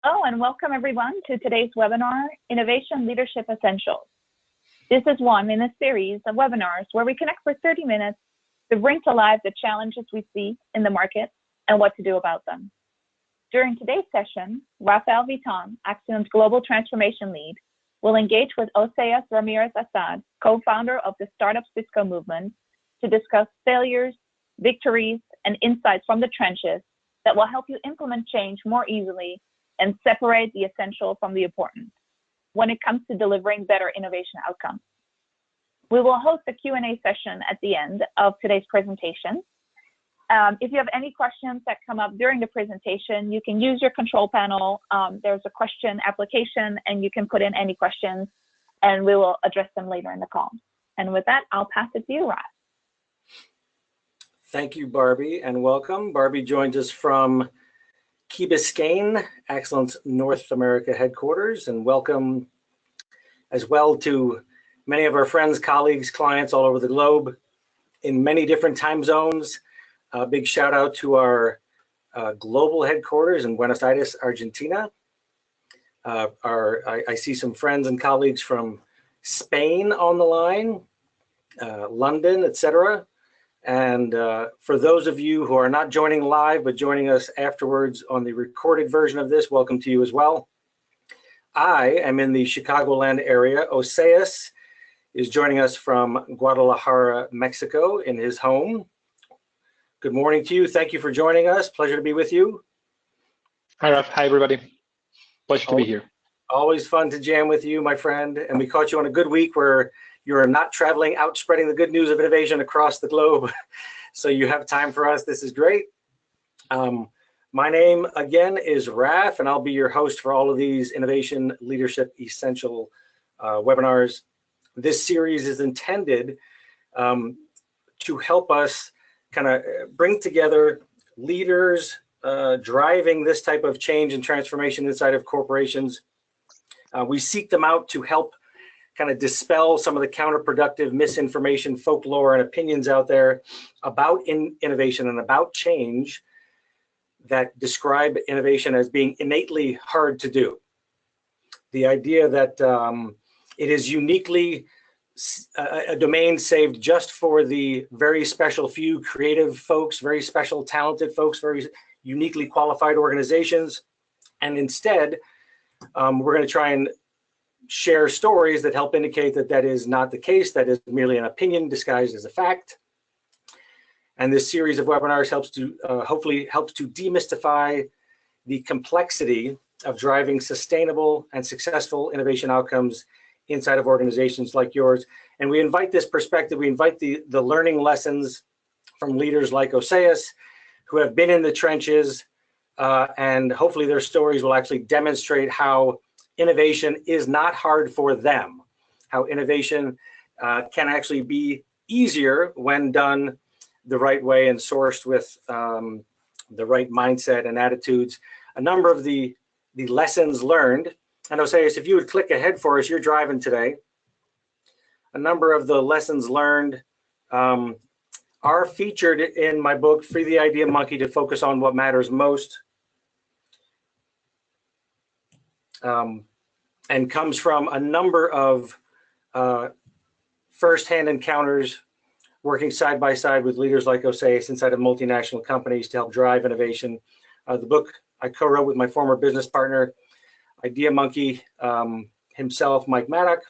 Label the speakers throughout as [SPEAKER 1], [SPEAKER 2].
[SPEAKER 1] Hello and welcome everyone to today's webinar, Innovation Leadership Essentials. This is one in a series of webinars where we connect for 30 minutes to bring to life the challenges we see in the market and what to do about them. During today's session, Rafael Viton, Acxiom's Global Transformation Lead, will engage with Oseas Ramirez-Assad, co-founder of the Startup Cisco movement, to discuss failures, victories, and insights from the trenches that will help you implement change more easily and separate the essential from the important when it comes to delivering better innovation outcomes. We will host a Q&A session at the end of today's presentation. If you have any questions that come up during the presentation, you can use your control panel. There's a question application and you can put in any questions and we will address them later in the call. And with that, I'll pass it to you, Rod.
[SPEAKER 2] Thank you, Barbie, and welcome. Barbie joins us from Key Biscayne, Acxiom's North America headquarters, and welcome as well to many of our friends, colleagues, clients all over the globe in many different time zones. A big shout out to our global headquarters in Buenos Aires, Argentina. I see some friends and colleagues from Spain on the line, London, etc. And for those of you who are not joining live, but joining us afterwards on the recorded version of this, welcome to you as well. I am in the Chicagoland area. Oseas is joining us from Guadalajara, Mexico, in his home. Good morning to you. Thank you for joining us. Pleasure to be with you.
[SPEAKER 3] Hi, Raf. Hi, everybody. Pleasure to be here.
[SPEAKER 2] Always fun to jam with you, my friend. And we caught you on a good week where you are not traveling out spreading the good news of innovation across the globe. So you have time for us. This is great. My name, again, is Raf, and I'll be your host for all of these Innovation Leadership Essential webinars. This series is intended to help us kind of bring together leaders driving this type of change and transformation inside of corporations. We seek them out to help kind of dispel some of the counterproductive misinformation, folklore, and opinions out there about innovation and about change that describe innovation as being innately hard to do. The idea that it is uniquely a domain saved just for the very special few creative folks, very special talented folks, very uniquely qualified organizations. And instead, we're going to try and share stories that help indicate that that is not the case, that is merely an opinion disguised as a fact. And this series of webinars helps to hopefully helps to demystify the complexity of driving sustainable and successful innovation outcomes inside of organizations like yours. And we invite this perspective, we invite the learning lessons from leaders like Oseas, who have been in the trenches, and hopefully their stories will actually demonstrate how innovation is not hard for them, how innovation can actually be easier when done the right way and sourced with the right mindset and attitudes. A number of the lessons learned, and Oseas, if you would click ahead for us, you're driving today. A number of the lessons learned are featured in my book, Free the Idea Monkey to Focus on What Matters Most. And comes from a number of firsthand encounters working side by side with leaders like Oseas inside of multinational companies to help drive innovation. The book I co-wrote with my former business partner, Idea Monkey himself, Mike Maddock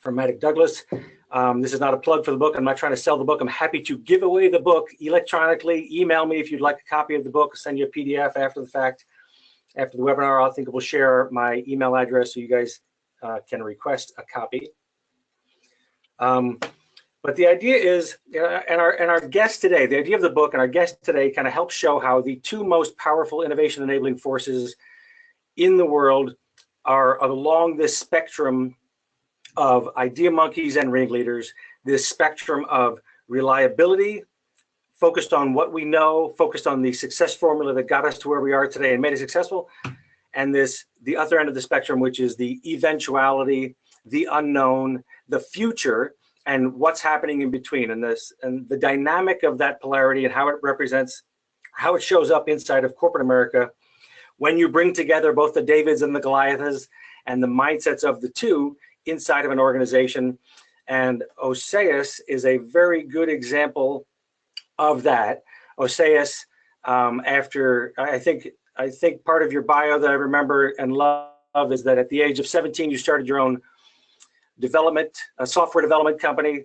[SPEAKER 2] from Maddock Douglas. This is not a plug for the book. I'm not trying to sell the book. I'm happy to give away the book electronically. Email me if you'd like a copy of the book. I'll send you a PDF after the fact. After the webinar, I think we'll share my email address so you guys can request a copy. But the idea is, and our guest today, the idea of the book and our guest today kind of helps show how the two most powerful innovation enabling forces in the world are along this spectrum of idea monkeys and ringleaders, this spectrum of reliability, focused on what we know, focused on the success formula that got us to where we are today and made us successful, and the other end of the spectrum, which is the eventuality, the unknown, the future, and what's happening in between, and the dynamic of that polarity and how it represents, how it shows up inside of corporate America when you bring together both the Davids and the Goliaths and the mindsets of the two inside of an organization. And Oseus is a very good example of that. Oseus, after I think part of your bio that I remember and love is that at the age of 17 you started your own software development company.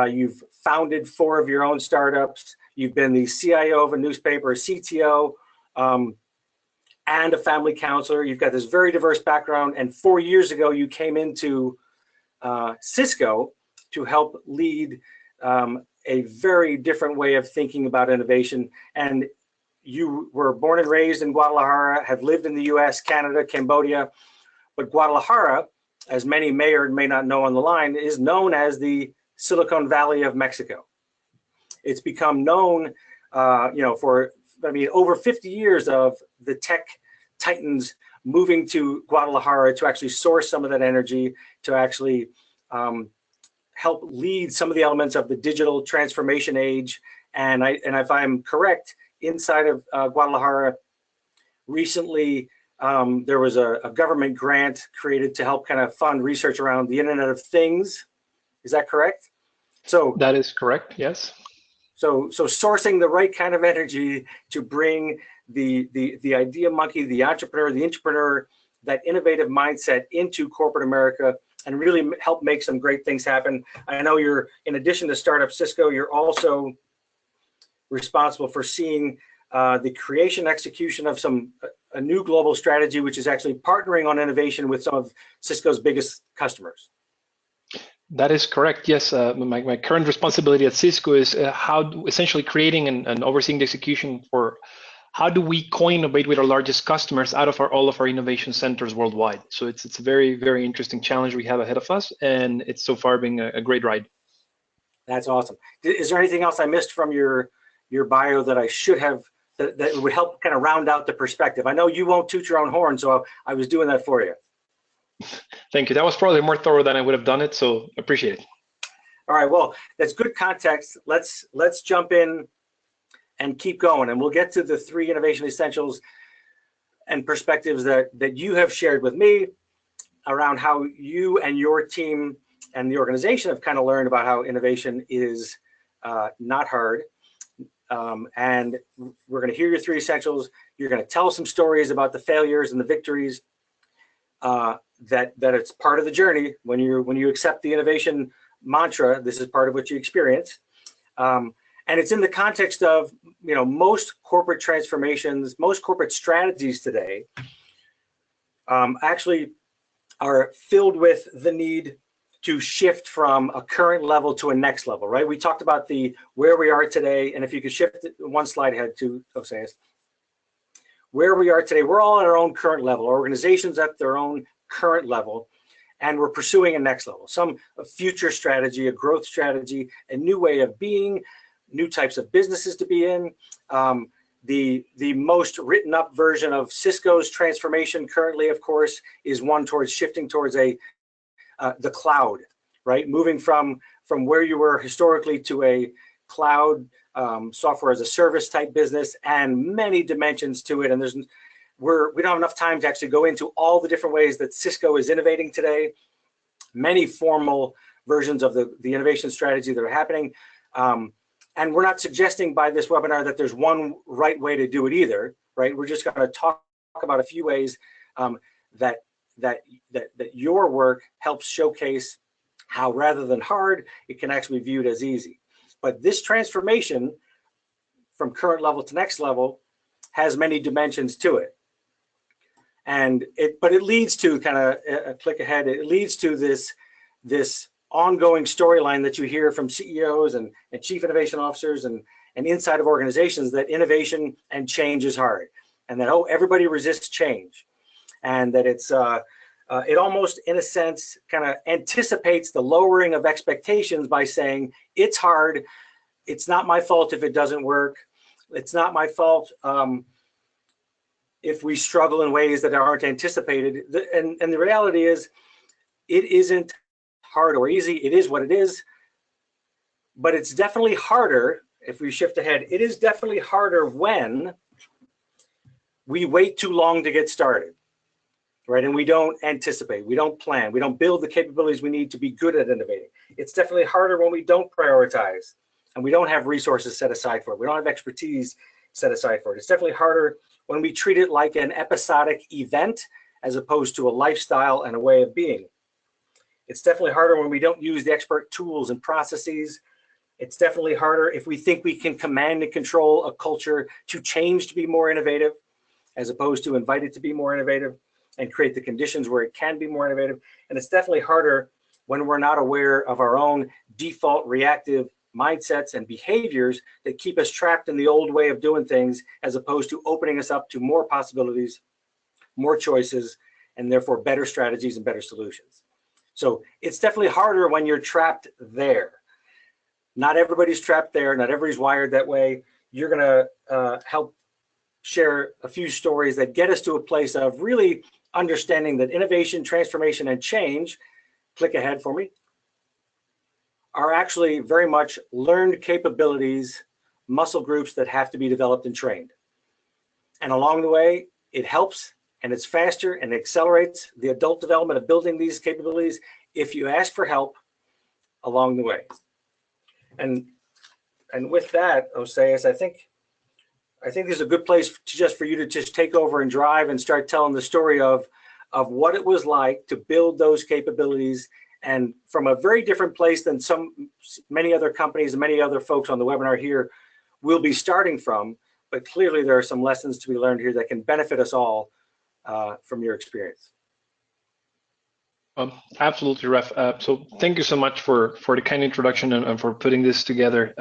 [SPEAKER 2] You've founded 4 of your own startups. You've been the CIO of a newspaper, a CTO, and a family counselor. You've got this very diverse background. And 4 years ago, you came into Cisco to help lead a very different way of thinking about innovation. And you were born and raised in Guadalajara, have lived in the US, Canada, Cambodia. But Guadalajara, as many may or may not know on the line, is known as the Silicon Valley of Mexico. It's become known, for, over 50 years of the tech titans moving to Guadalajara to actually source some of that energy, to actually help lead some of the elements of the digital transformation age. And if I'm correct, inside of Guadalajara, recently there was a government grant created to help kind of fund research around the Internet of Things. Is that correct? So
[SPEAKER 3] that is correct, yes.
[SPEAKER 2] So sourcing the right kind of energy to bring the idea monkey, the entrepreneur, that innovative mindset into corporate America and really help make some great things happen. I know you're, in addition to Startup Cisco, you're also responsible for seeing the creation, execution of a new global strategy, which is actually partnering on innovation with some of Cisco's biggest customers.
[SPEAKER 3] That is correct. Yes, my current responsibility at Cisco is essentially creating and overseeing the execution for how do we co-innovate with our largest customers out of all of our innovation centers worldwide. So it's a very, very interesting challenge we have ahead of us, and it's so far been a great ride.
[SPEAKER 2] That's awesome. Is there anything else I missed from your bio that I should have, that would help kind of round out the perspective? I know you won't toot your own horn, so I was doing that for you.
[SPEAKER 3] Thank you. That was probably more thorough than I would have done it, so appreciate it.
[SPEAKER 2] All right, well, that's good context. Let's jump in and keep going, and we'll get to the 3 innovation essentials and perspectives that you have shared with me around how you and your team and the organization have kind of learned about how innovation is not hard. And we're going to hear your 3 essentials. You're going to tell some stories about the failures and the victories. That it's part of the journey. When you accept the innovation mantra, this is part of what you experience, and it's in the context of most corporate transformations, most corporate strategies today actually are filled with the need to shift from a current level to a next level. Right? We talked about where we are today, and if you could shift one slide ahead to Oseus. Where we are today, we're all at our own current level. Organizations at their own current level, and we're pursuing a next level, a future strategy, a growth strategy, a new way of being, new types of businesses to be in. The most written up version of Cisco's transformation currently, of course, is one towards shifting towards the cloud, right? Moving from where you were historically to a cloud software as a service type business, and many dimensions to it. And we don't have enough time to actually go into all the different ways that Cisco is innovating today, many formal versions of the innovation strategy that are happening. And we're not suggesting by this webinar that there's one right way to do it either, right? We're just going to talk about a few ways that your work helps showcase how, rather than hard, it can actually be viewed as easy. But this transformation from current level to next level has many dimensions to it. But it leads to, kind of a click ahead, it leads to this ongoing storyline that you hear from CEOs and chief innovation officers and inside of organizations, that innovation and change is hard, and that, everybody resists change, and that it almost, in a sense, kind of anticipates the lowering of expectations by saying, it's hard, it's not my fault if it doesn't work, it's not my fault if we struggle in ways that aren't anticipated. And the reality is, it isn't hard or easy. It is what it is. But it's definitely harder, if we shift ahead, it is definitely harder when we wait too long to get started, right? And we don't anticipate, we don't plan, we don't build the capabilities we need to be good at innovating. It's definitely harder when we don't prioritize and we don't have resources set aside for it. We don't have expertise set aside for it. It's definitely harder when we treat it like an episodic event as opposed to a lifestyle and a way of being. It's definitely harder when we don't use the expert tools and processes. It's definitely harder if we think we can command and control a culture to change to be more innovative, as opposed to invite it to be more innovative and create the conditions where it can be more innovative. And it's definitely harder when we're not aware of our own default reactive mindsets and behaviors that keep us trapped in the old way of doing things, as opposed to opening us up to more possibilities, more choices, and therefore better strategies and better solutions. So it's definitely harder when you're trapped there. Not everybody's trapped there. Not everybody's wired that way. You're going to help share a few stories that get us to a place of really understanding that innovation, transformation, and change, click ahead for me, are actually very much learned capabilities, muscle groups that have to be developed and trained. And along the way, it helps and it's faster and accelerates the adult development of building these capabilities if you ask for help along the way. And with that, Oseas, I think this is a good place for you to just take over and drive and start telling the story of what it was like to build those capabilities, and from a very different place than many other companies and many other folks on the webinar here will be starting from. But clearly there are some lessons to be learned here that can benefit us all from your experience.
[SPEAKER 3] Absolutely, Ref. So thank you so much for the kind introduction and for putting this together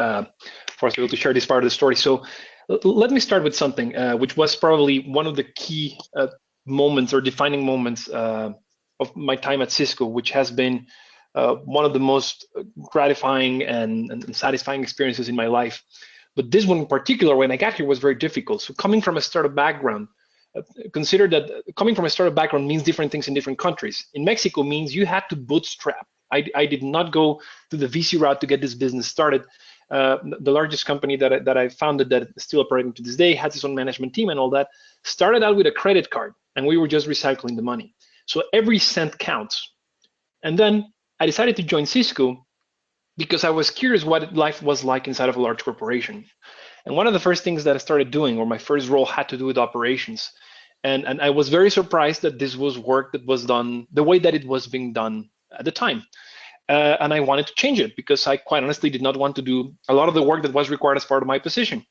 [SPEAKER 3] for us to be able to share this part of the story. So let me start with something which was probably one of the key moments or defining moments of my time at Cisco, which has been one of the most gratifying and satisfying experiences in my life. But this one in particular, when I got here, was very difficult. So coming from a startup background, consider that coming from a startup background means different things in different countries. In Mexico means you had to bootstrap. I did not go to the VC route to get this business started. The largest company that I founded, that is still operating to this day, has its own management team and all that, started out with a credit card, and we were just recycling the money. So every cent counts. And then I decided to join Cisco because I was curious what life was like inside of a large corporation. And one of the first things that I started doing, or my first role, had to do with operations. And I was very surprised that this was work that was done the way that it was being done at the time. And I wanted to change it because I quite honestly did not want to do a lot of the work that was required as part of my position,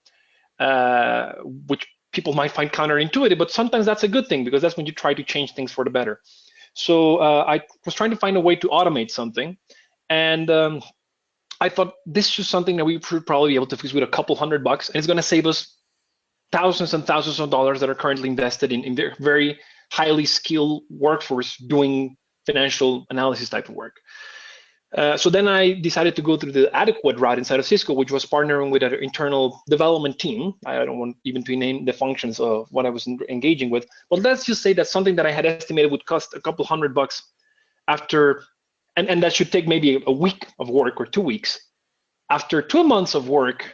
[SPEAKER 3] which people might find counterintuitive, but sometimes that's a good thing because that's when you try to change things for the better. So I was trying to find a way to automate something. And I thought this is something that we should probably be able to fix with a couple $100, and it's going to save us thousands and thousands of dollars that are currently invested in their very highly skilled workforce doing financial analysis type of work. So then I decided to go through the adequate route inside of Cisco, which was partnering with an internal development team. I don't want even to name the functions of what I was engaging with, but let's just say that something that I had estimated would cost a couple $100 after, and that should take maybe a week of work or 2 weeks. After 2 months of work,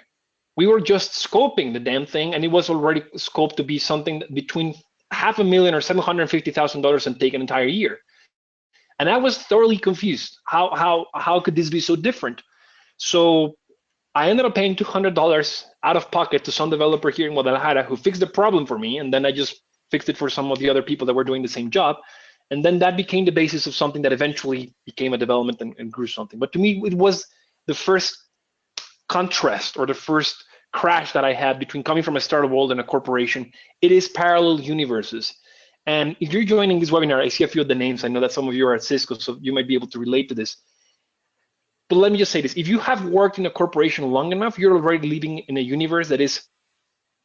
[SPEAKER 3] we were just scoping the damn thing, and it was already scoped to be something between $500,000 or $750,000 and take an entire year. And I was thoroughly confused. How could this be so different? So I ended up paying $200 out of pocket to some developer here in Guadalajara who fixed the problem for me, and then I just fixed it for some of the other people that were doing the same job. And then that became the basis of something that eventually became a development and grew something. But to me, it was the first contrast or the first crash that I had between coming from a startup world and a corporation. It is parallel universes. And if you're joining this webinar, I see a few of the names. I know that some of you are at Cisco, so you might be able to relate to this. But let me just say this. If you have worked in a corporation long enough, you're already living in a universe that is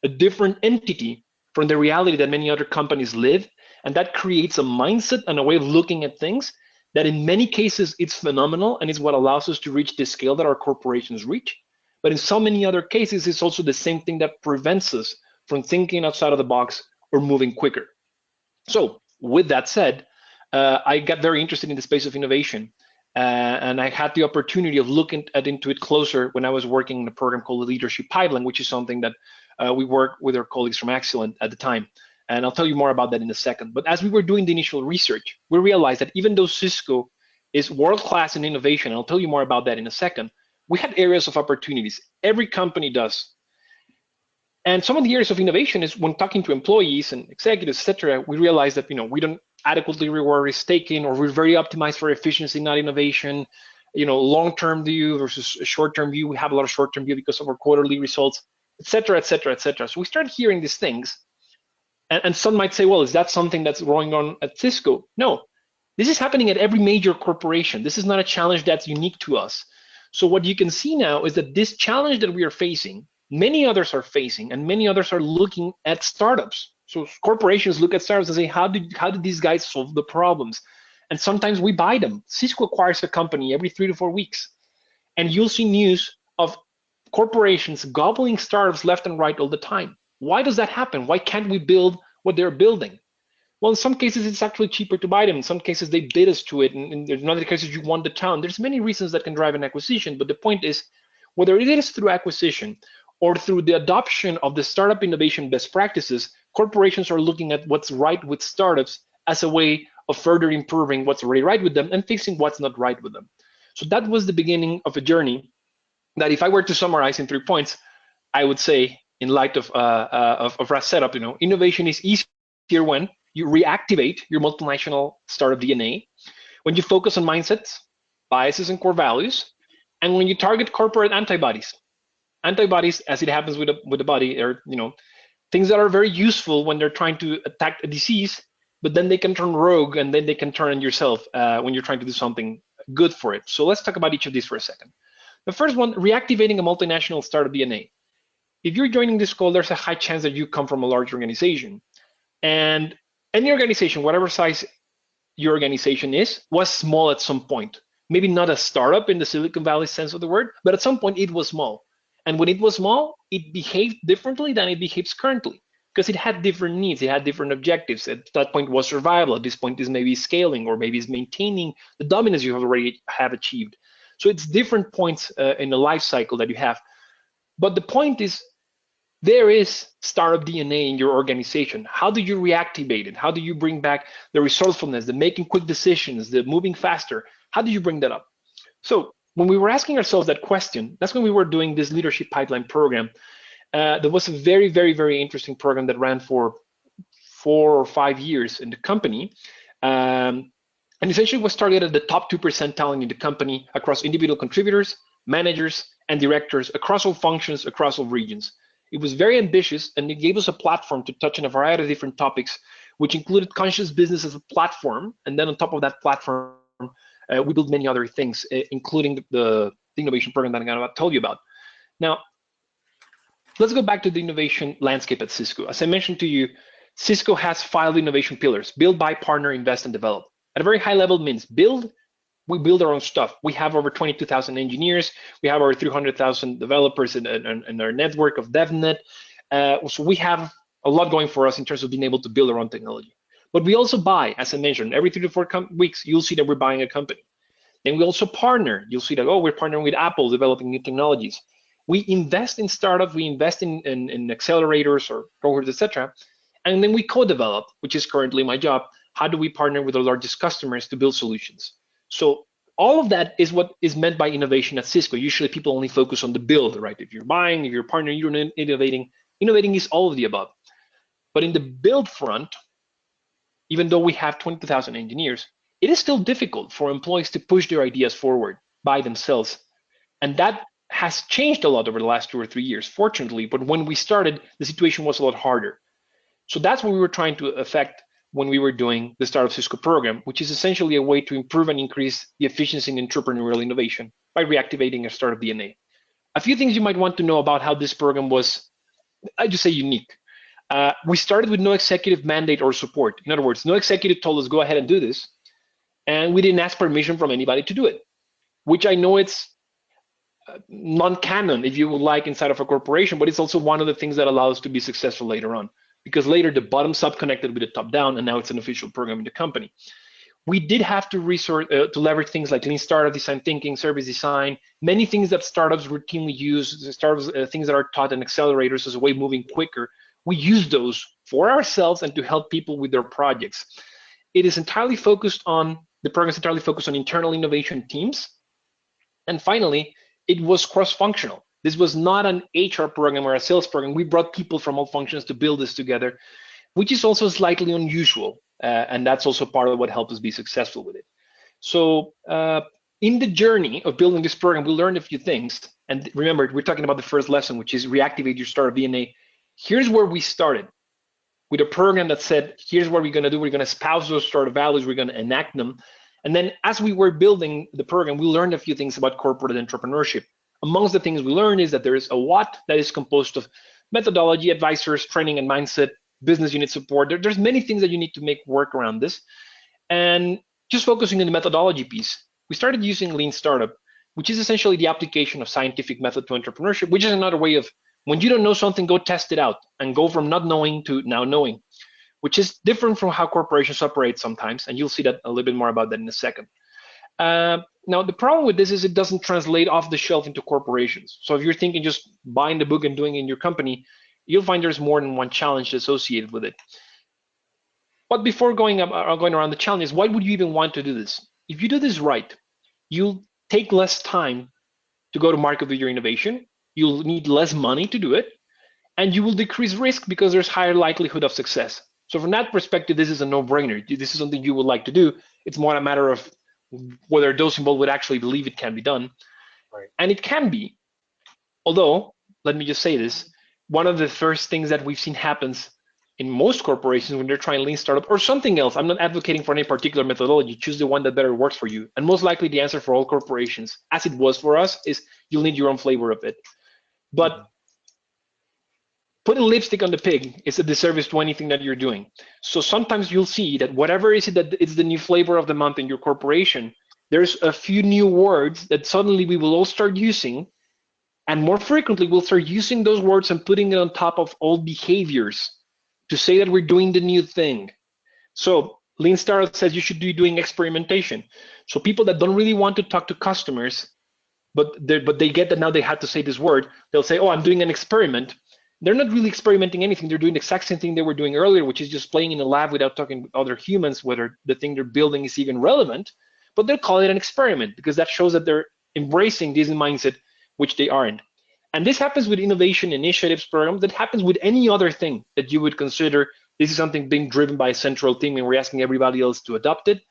[SPEAKER 3] a different entity from the reality that many other companies live. And that creates a mindset and a way of looking at things that in many cases, it's phenomenal and it's what allows us to reach the scale that our corporations reach. But in so many other cases, it's also the same thing that prevents us from thinking outside of the box or moving quicker. So with that said, I got very interested in the space of innovation. And I had the opportunity of looking into it closer when I was working in a program called the Leadership Pipeline, which is something that we work with our colleagues from Excellent at the time. And I'll tell you more about that in a second. But as we were doing the initial research, we realized that even though Cisco is world-class in innovation, and I'll tell you more about that in a second, we had areas of opportunities. Every company does. And some of the areas of innovation is when talking to employees and executives, et cetera, we realize that we don't adequately reward risk taking, or we're very optimized for efficiency, not innovation. Long-term view versus short-term view. We have a lot of short-term view because of our quarterly results, et cetera, et cetera, et cetera. So we start hearing these things. And some might say, well, is that something that's going on at Cisco? No, this is happening at every major corporation. This is not a challenge that's unique to us. So what you can see now is that this challenge that we are facing, many others are facing, and many others are looking at startups. So corporations look at startups and say, how did these guys solve the problems? And sometimes we buy them. Cisco acquires a company every 3 to 4 weeks. And you'll see news of corporations gobbling startups left and right all the time. Why does that happen? Why can't we build what they're building? Well, in some cases, it's actually cheaper to buy them. In some cases, they bid us to it. And in other cases, you want the town. There's many reasons that can drive an acquisition. But the point is, whether it is through acquisition or through the adoption of the startup innovation best practices, corporations are looking at what's right with startups as a way of further improving what's already right with them and fixing what's not right with them. So that was the beginning of a journey that, if I were to summarize in 3 points, I would say, in light of our setup, innovation is easier when you reactivate your multinational startup DNA, when you focus on mindsets, biases, and core values, and when you target corporate antibodies. Antibodies, as it happens with the body, are things that are very useful when they're trying to attack a disease, but then they can turn rogue, and then they can turn on yourself when you're trying to do something good for it. So let's talk about each of these for a second. The first one, reactivating a multinational startup DNA. If you're joining this call, there's a high chance that you come from a large organization. And any organization, whatever size your organization is, was small at some point. Maybe not a startup in the Silicon Valley sense of the word, but at some point it was small. And when it was small, it behaved differently than it behaves currently, because it had different needs, it had different objectives. At that point was survival. At this point is maybe scaling, or maybe is maintaining the dominance you already have achieved. So it's different points in the life cycle that you have. But the point is, there is startup DNA in your organization. How do you reactivate it? How do you bring back the resourcefulness, the making quick decisions, the moving faster? How do you bring that up? So when we were asking ourselves that question, that's when we were doing this leadership pipeline program. There was a very, very, very interesting program that ran for 4 or 5 years in the company. And essentially was targeted at the top 2% talent in the company across individual contributors, managers, and directors across all functions, across all regions. It was very ambitious, and it gave us a platform to touch on a variety of different topics, which included conscious business as a platform. And then on top of that platform, we built many other things, including the innovation program that I'm going to tell you about. Now, let's go back to the innovation landscape at Cisco. As I mentioned to you, Cisco has 5 innovation pillars: build, buy, partner, invest, and develop. At a very high level means build. We build our own stuff. We have over 22,000 engineers. We have over 300,000 developers in our network of DevNet. So we have a lot going for us in terms of being able to build our own technology. But we also buy, as I mentioned, every 3 to 4 weeks, you'll see that we're buying a company. Then we also partner. You'll see that, we're partnering with Apple, developing new technologies. We invest in startups. We invest in accelerators or cohorts, etc. And then we co-develop, which is currently my job. How do we partner with our largest customers to build solutions? So all of that is what is meant by innovation at Cisco. Usually people only focus on the build, right? If you're buying, if you're partnering, you're innovating. Innovating is all of the above. But in the build front, even though we have 22,000 engineers, it is still difficult for employees to push their ideas forward by themselves. And that has changed a lot over the last 2 or 3 years, fortunately. But when we started, the situation was a lot harder. So that's what we were trying to affect when we were doing the Startup Cisco program, which is essentially a way to improve and increase the efficiency in entrepreneurial innovation by reactivating a startup DNA. A few things you might want to know about how this program was, I just say, unique. We started with no executive mandate or support. In other words, no executive told us, go ahead and do this. And we didn't ask permission from anybody to do it, which I know it's non-canon, if you would like, inside of a corporation, but it's also one of the things that allows us to be successful later on. Because later the bottoms up connected with the top down, and now it's an official program in the company. We did have to resort to leverage things like lean startup, design thinking, service design, many things that startups routinely use, startups, things that are taught in accelerators as a way of moving quicker. we use those for ourselves and to help people with their projects. It is entirely focused on, the program is entirely focused on internal innovation teams. And finally, it was cross-functional. This was not an HR program or a sales program. We brought people from all functions to build this together, which is also slightly unusual. And that's also part of what helped us be successful with it. So in the journey of building this program, we learned a few things. And remember, we're talking about the first lesson, which is reactivate your startup DNA. Here's where we started, with a program that said, here's what we're going to do. We're going to espouse those startup values. We're going to enact them. And then as we were building the program, we learned a few things about corporate entrepreneurship. Amongst the things we learned is that there is a what that is composed of methodology, advisors, training and mindset, business unit support. There's many things that you need to make work around this. And just focusing on the methodology piece, we started using Lean Startup, which is essentially the application of scientific method to entrepreneurship, which is another way of, when you don't know something, go test it out and go from not knowing to now knowing, which is different from how corporations operate sometimes. And you'll see that a little bit more about that in a second. Now, the problem with this is it doesn't translate off the shelf into corporations. So if you're thinking just buying the book and doing it in your company, you'll find there's more than one challenge associated with it. But before going around the challenges, why would you even want to do this? If you do this right, you'll take less time to go to market with your innovation. You'll need less money to do it, and you will decrease risk because there's higher likelihood of success. So from that perspective, this is a no-brainer. This is something you would like to do. It's more a matter of whether those involved would actually believe it can be done.
[SPEAKER 2] Right.
[SPEAKER 3] And it can be. Although, let me just say this, one of the first things that we've seen happens in most corporations when they're trying Lean Startup or something else, I'm not advocating for any particular methodology, choose the one that better works for you. And most likely the answer for all corporations, as it was for us, is you'll need your own flavor of it. But putting lipstick on the pig is a disservice to anything that you're doing. So sometimes you'll see that whatever is it that is the new flavor of the month in your corporation, there's a few new words that suddenly we will all start using, and more frequently we'll start using those words and putting it on top of old behaviors to say that we're doing the new thing. So Lean Startup says you should be doing experimentation. So people that don't really want to talk to customers, but they get that now they had to say this word, they'll say, oh, I'm doing an experiment. They're not really experimenting anything. They're doing the exact same thing they were doing earlier, which is just playing in a lab without talking with other humans, whether the thing they're building is even relevant, but they'll call it an experiment because that shows that they're embracing this mindset, which they aren't. And this happens with innovation initiatives programs. That happens with any other thing that you would consider this is something being driven by a central team and we're asking everybody else to adopt it.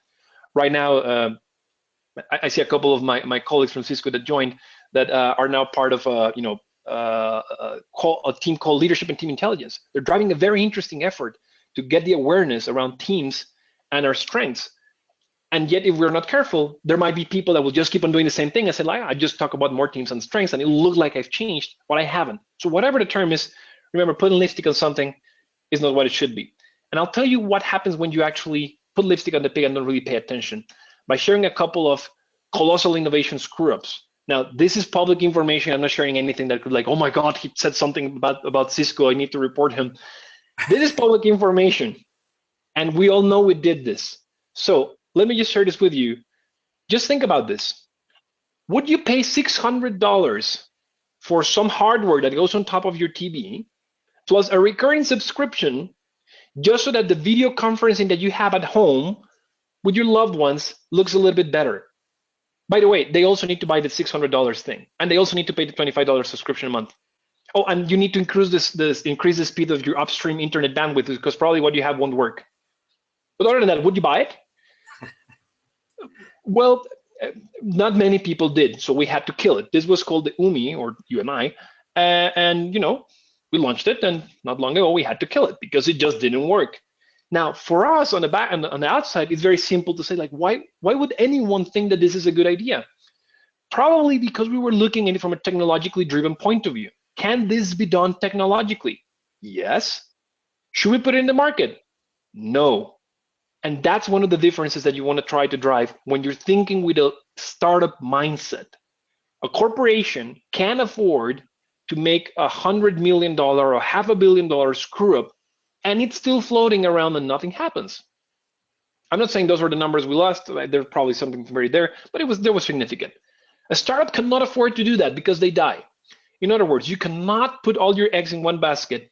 [SPEAKER 3] Right now, I see a couple of my colleagues from Cisco that joined that are now part of a team called Leadership and Team Intelligence. They're driving a very interesting effort to get the awareness around teams and our strengths. And yet, if we're not careful, there might be people that will just keep on doing the same thing and say, like, I just talk about more teams and strengths, and it'll look like I've changed, but I haven't. So whatever the term is, remember, putting lipstick on something is not what it should be. And I'll tell you what happens when you actually put lipstick on the pig and don't really pay attention, by sharing a couple of colossal innovation screw-ups. Now, this is public information. I'm not sharing anything that could like, oh my God, he said something about Cisco. I need to report him. This is public information. And we all know we did this. So let me just share this with you. Just think about this. Would you pay $600 for some hardware that goes on top of your TV, plus a recurring subscription, just so that the video conferencing that you have at home with your loved ones looks a little bit better? By the way, they also need to buy the $600 thing, and they also need to pay the $25 subscription a month. Oh, and you need to increase the speed of your upstream internet bandwidth because probably what you have won't work. But other than that, would you buy it? Well, not many people did, so we had to kill it. This was called the UMI or UMI, and you know, we launched it, and not long ago we had to kill it because it just didn't work. Now, for us on the back on the outside, it's very simple to say, like, why would anyone think that this is a good idea? Probably because we were looking at it from a technologically driven point of view. Can this be done technologically? Yes. Should we put it in the market? No. And that's one of the differences that you want to try to drive when you're thinking with a startup mindset. A corporation can afford to make $100 million or $500 million screw up, and it's still floating around and nothing happens. I'm not saying those were the numbers we lost. There's probably something very there, but there was significant. A startup cannot afford to do that because they die. In other words, you cannot put all your eggs in one basket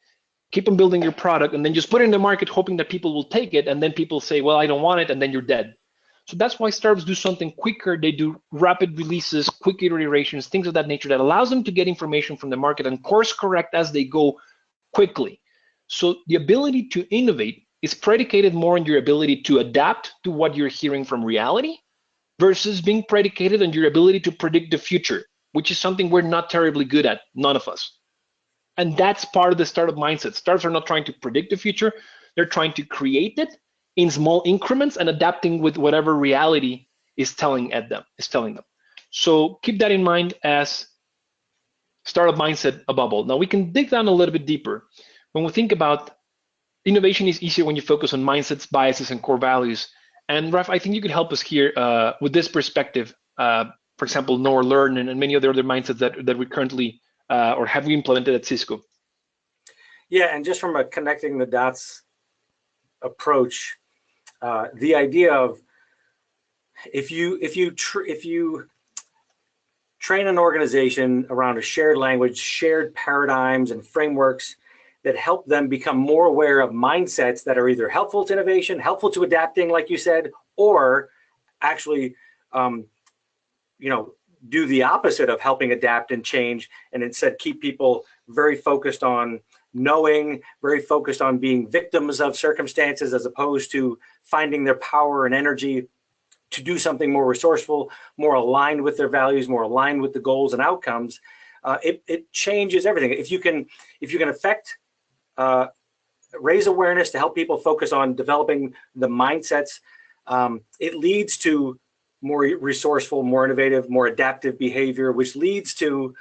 [SPEAKER 3] keep on building your product, and then just put it in the market hoping that people will take it, and then people say, well, I don't want it, and then you're dead. So that's why startups do something quicker. They do rapid releases, quick iterations, things of that nature that allows them to get information from the market and course correct as they go quickly. So the ability to innovate is predicated more on your ability to adapt to what you're hearing from reality versus being predicated on your ability to predict the future, which is something we're not terribly good at, none of us. And that's part of the startup mindset. Startups are not trying to predict the future. They're trying to create it in small increments and adapting with whatever reality is telling them. So keep that in mind as startup mindset above all. Now we can dig down a little bit deeper. When we think about innovation is easier when you focus on mindsets, biases, and core values. And Raf, I think you could help us here with this perspective. For example, know or learn and many other mindsets that we currently or have we implemented at Cisco.
[SPEAKER 2] Yeah, and just from a connecting the dots approach, the idea of if you train an organization around a shared language, shared paradigms and frameworks that help them become more aware of mindsets that are either helpful to innovation, helpful to adapting, like you said, or actually, do the opposite of helping adapt and change, and instead keep people very focused on knowing, very focused on being victims of circumstances as opposed to finding their power and energy to do something more resourceful, more aligned with their values, more aligned with the goals and outcomes. It changes everything. If you can raise awareness to help people focus on developing the mindsets, it leads to more resourceful, more innovative, more adaptive behavior, which leads to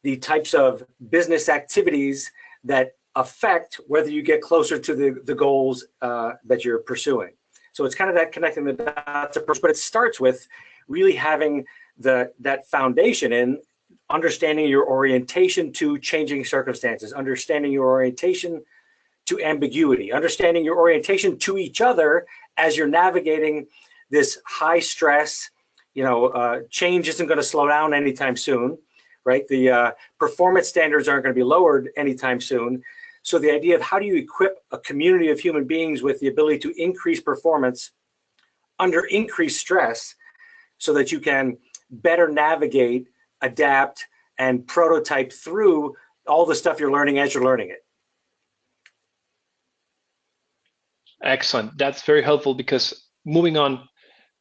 [SPEAKER 2] the types of business activities that affect whether you get closer to the goals that you're pursuing. So it's kind of that connecting the dots approach, but it starts with really having that foundation in understanding your orientation to changing circumstances, understanding your orientation to ambiguity, understanding your orientation to each other as you're navigating this high stress. Change isn't going to slow down anytime soon, right? The performance standards aren't going to be lowered anytime soon. So the idea of how do you equip a community of human beings with the ability to increase performance under increased stress so that you can better navigate, adapt, and prototype through all the stuff you're learning as you're learning it.
[SPEAKER 3] Excellent. That's very helpful because moving on,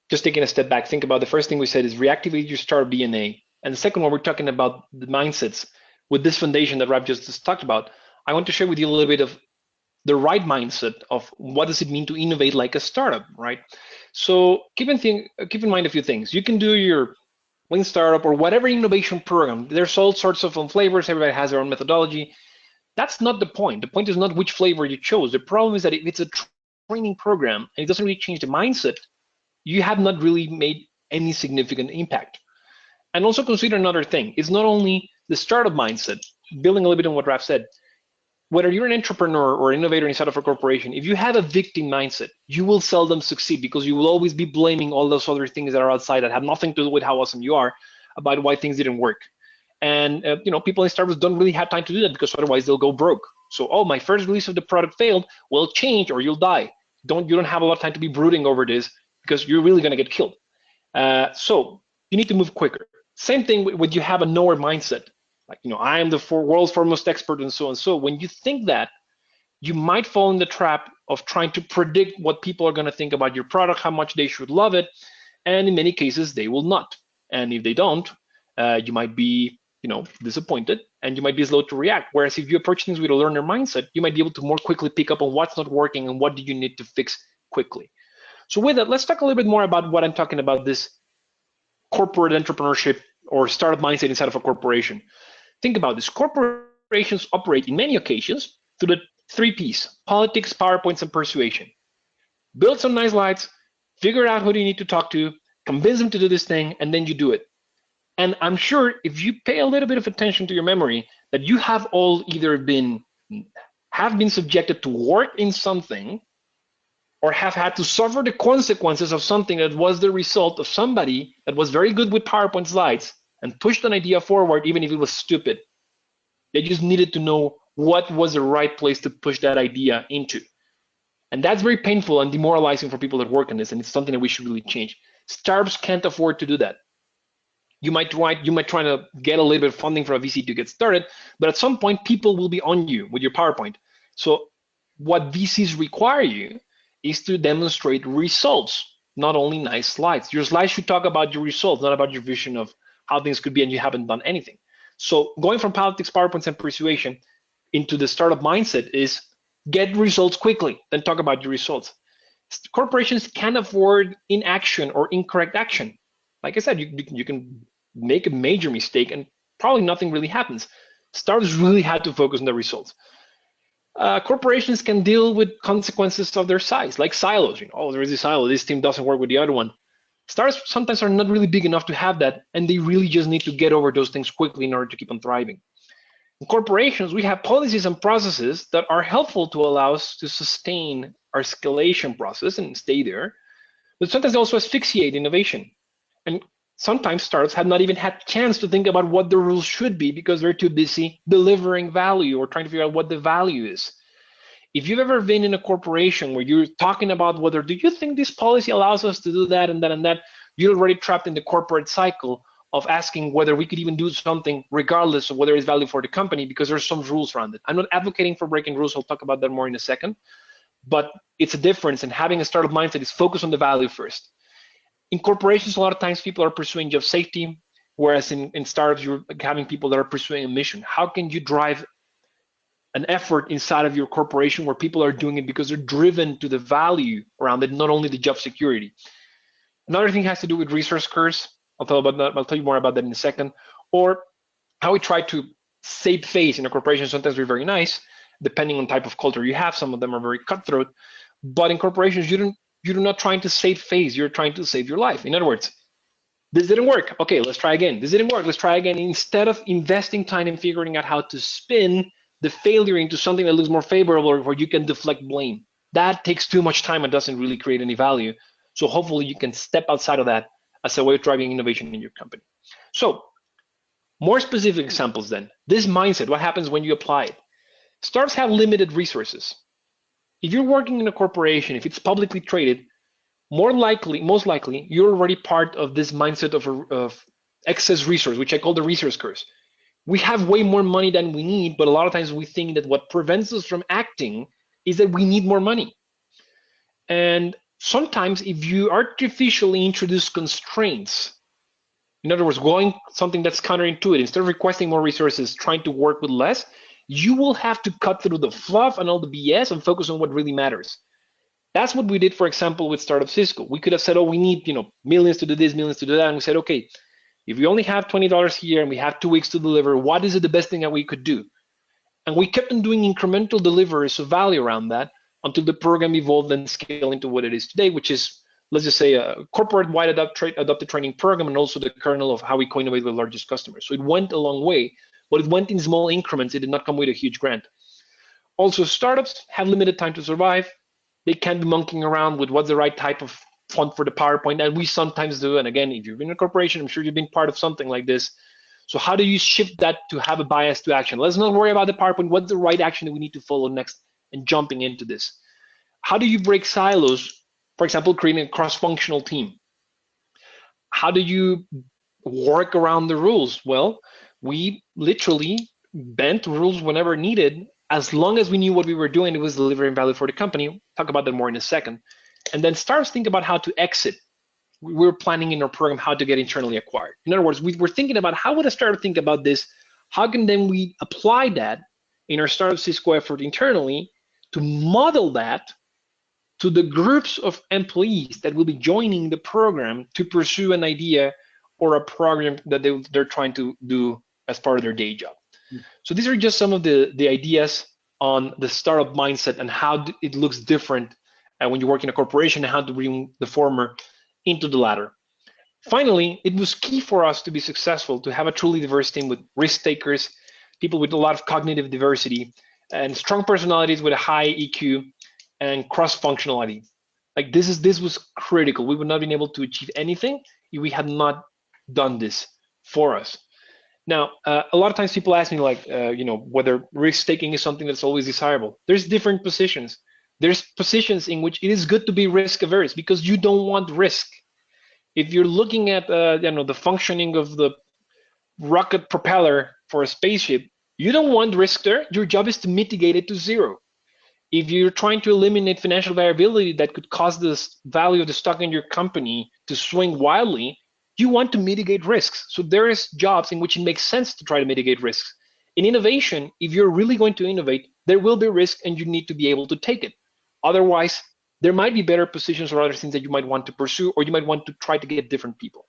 [SPEAKER 3] just taking a step back, think about the first thing we said is reactivate your startup DNA. And the second one, we're talking about the mindsets. With this foundation that Raf just talked about, I want to share with you a little bit of the right mindset of what does it mean to innovate like a startup, right? So keep in mind a few things. You can do your Lean Startup or whatever innovation program. There's all sorts of flavors. Everybody has their own methodology. That's not the point. The point is not which flavor you chose. The problem is that if it's a training program and it doesn't really change the mindset, you have not really made any significant impact. And also consider another thing. It's not only the startup mindset, building a little bit on what Raf said. Whether you're an entrepreneur or innovator inside of a corporation, if you have a victim mindset, you will seldom succeed because you will always be blaming all those other things that are outside that have nothing to do with how awesome you are about why things didn't work. And people in startups don't really have time to do that because otherwise they'll go broke. So, oh, my first release of the product failed. Well, change or you'll die. You don't have a lot of time to be brooding over this because you're really going to get killed. So you need to move quicker. Same thing with you have a knower mindset. Like, I am the world's foremost expert and so on. So when you think that, you might fall in the trap of trying to predict what people are going to think about your product, how much they should love it. And in many cases, they will not. And if they don't, you might be disappointed and you might be slow to react. Whereas if you approach things with a learner mindset, you might be able to more quickly pick up on what's not working and what do you need to fix quickly. So with that, let's talk a little bit more about what I'm talking about, this corporate entrepreneurship or startup mindset inside of a corporation. Think about this. Corporations operate in many occasions through the 3 Ps: politics, PowerPoints, and persuasion. Build some nice slides, figure out who you need to talk to, convince them to do this thing, and then you do it. And I'm sure if you pay a little bit of attention to your memory, that you have all either been subjected to work in something or have had to suffer the consequences of something that was the result of somebody that was very good with PowerPoint slides and pushed an idea forward even if it was stupid. They just needed to know what was the right place to push that idea into. And that's very painful and demoralizing for people that work on this, and it's something that we should really change. Startups can't afford to do that. You might try to get a little bit of funding from a VC to get started, but at some point, people will be on you with your PowerPoint. So what VCs require you is to demonstrate results, not only nice slides. Your slides should talk about your results, not about your vision of how things could be, and you haven't done anything. So going from politics, PowerPoints, and persuasion into the startup mindset is get results quickly, then talk about your results. Corporations can't afford inaction or incorrect action. Like I said, you can make a major mistake and probably nothing really happens. Startups really had to focus on the results. Corporations can deal with consequences of their size, like silos. Oh, there is a silo. This team doesn't work with the other one. Startups sometimes are not really big enough to have that, and they really just need to get over those things quickly in order to keep on thriving. In corporations, we have policies and processes that are helpful to allow us to sustain our escalation process and stay there, but sometimes they also asphyxiate innovation. And sometimes startups have not even had a chance to think about what the rules should be because they're too busy delivering value or trying to figure out what the value is. If you've ever been in a corporation where you're talking about whether, do you think this policy allows us to do that and that and that, you're already trapped in the corporate cycle of asking whether we could even do something regardless of whether it's value for the company because there's some rules around it. I'm not advocating for breaking rules. I'll talk about that more in a second. But it's a difference, and having a startup mindset is focus on the value first. In corporations, a lot of times people are pursuing job safety, whereas in startups, you're having people that are pursuing a mission. How can you drive an effort inside of your corporation where people are doing it because they're driven to the value around it, not only the job security? Another thing has to do with resource curves. I'll tell you more about that in a second. Or how we try to save face in a corporation. Sometimes we're very nice, depending on type of culture you have. Some of them are very cutthroat. But in corporations, you're not trying to save face. You're trying to save your life. In other words, this didn't work. Okay, let's try again. This didn't work. Let's try again. Instead of investing time in figuring out how to spin the failure into something that looks more favorable where you can deflect blame. That takes too much time and doesn't really create any value. So hopefully you can step outside of that as a way of driving innovation in your company. So more specific examples then. This mindset, what happens when you apply it? Startups have limited resources. If you're working in a corporation, if it's publicly traded, most likely, you're already part of this mindset of excess resource, which I call the resource curse. We have way more money than we need, but a lot of times we think that what prevents us from acting is that we need more money. And sometimes if you artificially introduce constraints, in other words, going something that's counterintuitive, instead of requesting more resources, trying to work with less, you will have to cut through the fluff and all the BS and focus on what really matters. That's what we did, for example, with Startup Cisco. We could have said, oh, we need millions to do this, millions to do that. And we said, okay, if we only have $20 here and we have 2 weeks to deliver, what is the best thing that we could do? And we kept on doing incremental deliveries of value around that until the program evolved and scaled into what it is today, which is, let's just say, a corporate-wide adopted training program and also the kernel of how we co-innovate with largest customers. So it went a long way, but it went in small increments. It did not come with a huge grant. Also, startups have limited time to survive. They can't be monkeying around with what's the right type of font for the PowerPoint, and we sometimes do. And again, if you've been in a corporation, I'm sure you've been part of something like this. So how do you shift that to have a bias to action? Let's not worry about the PowerPoint. What's the right action that we need to follow next and jumping into this? How do you break silos? For example, creating a cross-functional team. How do you work around the rules? Well, we literally bent rules whenever needed. As long as we knew what we were doing, it was delivering value for the company. We'll talk about that more in a second. And then startups think about how to exit. We're planning in our program how to get internally acquired. In other words, we're thinking about how would a startup think about this? How can then we apply that in our Startup Cisco effort internally to model that to the groups of employees that will be joining the program to pursue an idea or a program that they're trying to do as part of their day job. So these are just some of the ideas on the startup mindset and how it looks different when you work in a corporation and how to bring the former into the latter. Finally, it was key for us to be successful to have a truly diverse team with risk takers, people with a lot of cognitive diversity, and strong personalities with a high EQ and cross-functionality. Like this was critical. We would not have been able to achieve anything if we had not done this for us. Now, a lot of times people ask me like, whether risk taking is something that's always desirable. There's different positions. There's positions in which it is good to be risk averse because you don't want risk. If you're looking at, the functioning of the rocket propeller for a spaceship, you don't want risk there. Your job is to mitigate it to zero. If you're trying to eliminate financial variability that could cause the value of the stock in your company to swing wildly, you want to mitigate risks. So there is jobs in which it makes sense to try to mitigate risks. In innovation, if you're really going to innovate, there will be risk and you need to be able to take it. Otherwise, there might be better positions or other things that you might want to pursue, or you might want to try to get different people.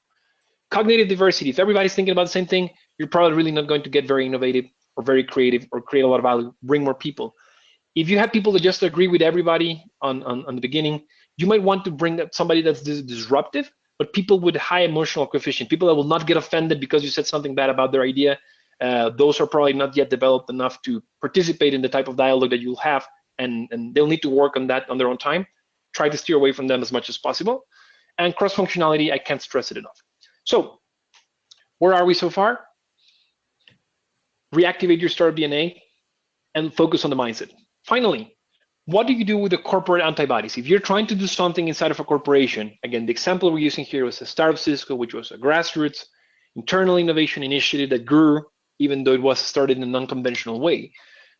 [SPEAKER 3] Cognitive diversity, if everybody's thinking about the same thing, you're probably really not going to get very innovative or very creative or create a lot of value, bring more people. If you have people that just agree with everybody on the beginning, you might want to bring somebody that's disruptive, but people with high emotional coefficient, people that will not get offended because you said something bad about their idea. Those are probably not yet developed enough to participate in the type of dialogue that you'll have, and they'll need to work on that on their own time. Try to steer away from them as much as possible. And cross-functionality, I can't stress it enough. So where are we so far? Reactivate your startup DNA and focus on the mindset. Finally, what do you do with the corporate antibodies? If you're trying to do something inside of a corporation, again, the example we're using here was a startup Cisco, which was a grassroots internal innovation initiative that grew, even though it was started in a non-conventional way.